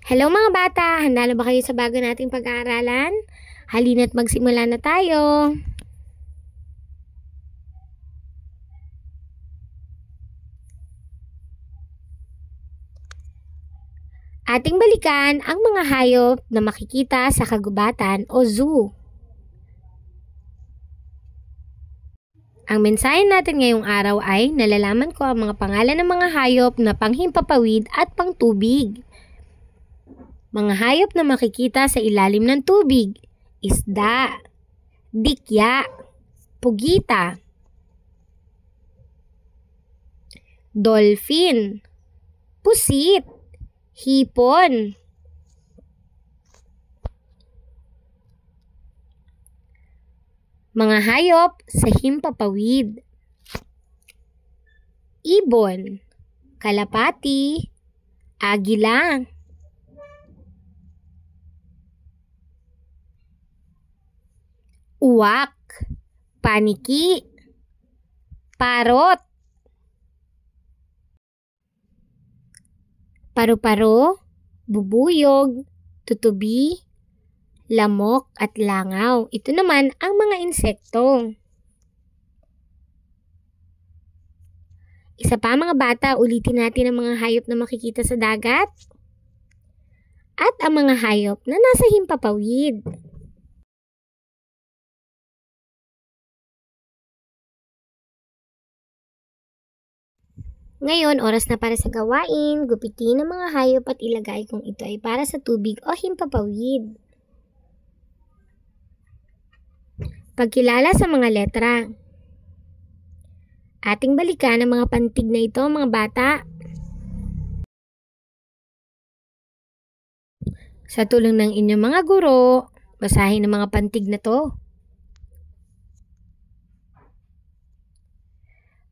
Hello mga bata! Handa na ba kayo sa bago nating pag-aaralan? Halina't magsimula na tayo! Ating balikan ang mga hayop na makikita sa kagubatan o zoo. Ang mensahe natin ngayong araw ay nalalaman ko ang mga pangalan ng mga hayop na panghimpapawid at pangtubig. Mga hayop na makikita sa ilalim ng tubig: isda, dikya, pugita, dolphin, pusit, hipon, mga hayop sa himpapawid: ibon, kalapati, agila, uwak, paniki, parot, paru-paro, bubuyog, tutubi, lamok at langaw. Ito naman ang mga insekto. Isa pa mga bata, ulitin natin ang mga hayop na makikita sa dagat at ang mga hayop na nasa himpapawid. Ngayon, oras na para sa gawain. Gupitin ang mga hayop at ilagay kung ito ay para sa tubig o himpapawid. Pagkilala sa mga letra. Ating balikan ang mga pantig na ito, mga bata. Sa tulong ng inyong mga guro, basahin ang mga pantig na to.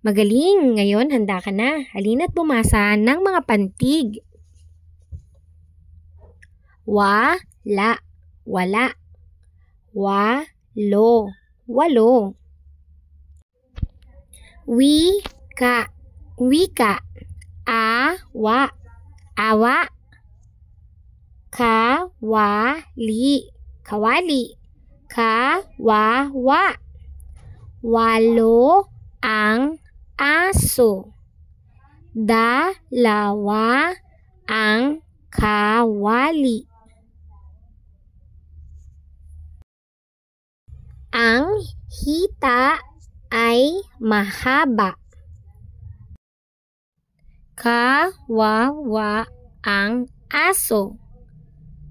Magaling! Ngayon, handa ka na. Halina't bumasa ng mga pantig. Wala, wala. Walo, walo. Wika, wika. Awa, awa. Kawali, kawali. Kawawa. Walo ang aso. Dalawa ang kawali. Ang hita ay mahaba. Kawawa ang aso.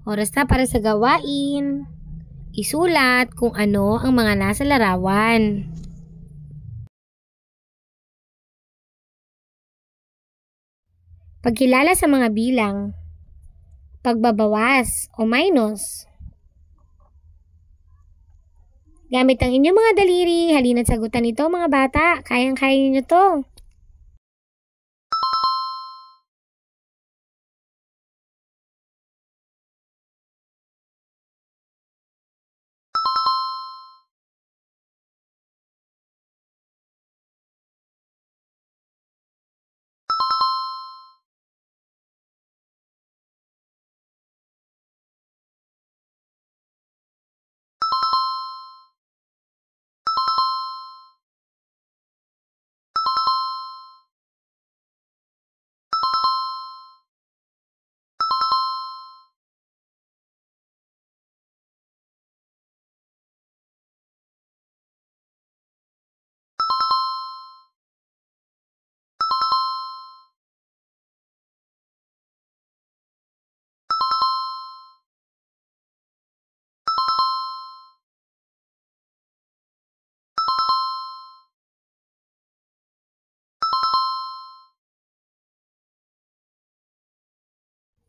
Oras na para sa gawain. Isulat kung ano ang mga nasa larawan. Pagkilala sa mga bilang. Pagbabawas o minus. Gamit ang inyong mga daliri, halina't sagutan ito mga bata. Kayang-kaya niyo to.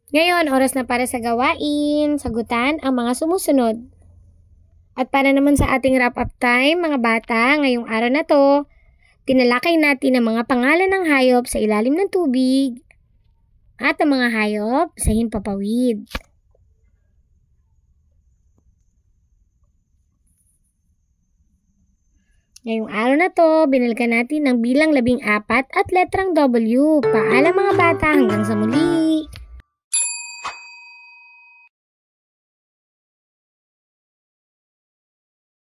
Ngayon, oras na para sa gawain. Sagutan ang mga sumusunod. At para naman sa ating wrap-up time, mga bata, ngayong araw na to, tinalakay natin ang mga pangalan ng hayop sa ilalim ng tubig at ang mga hayop sa himpapawid. Ngayong araw na to, binalikan natin ng bilang 14 at letrang W. Paalam mga bata, hanggang sa muli!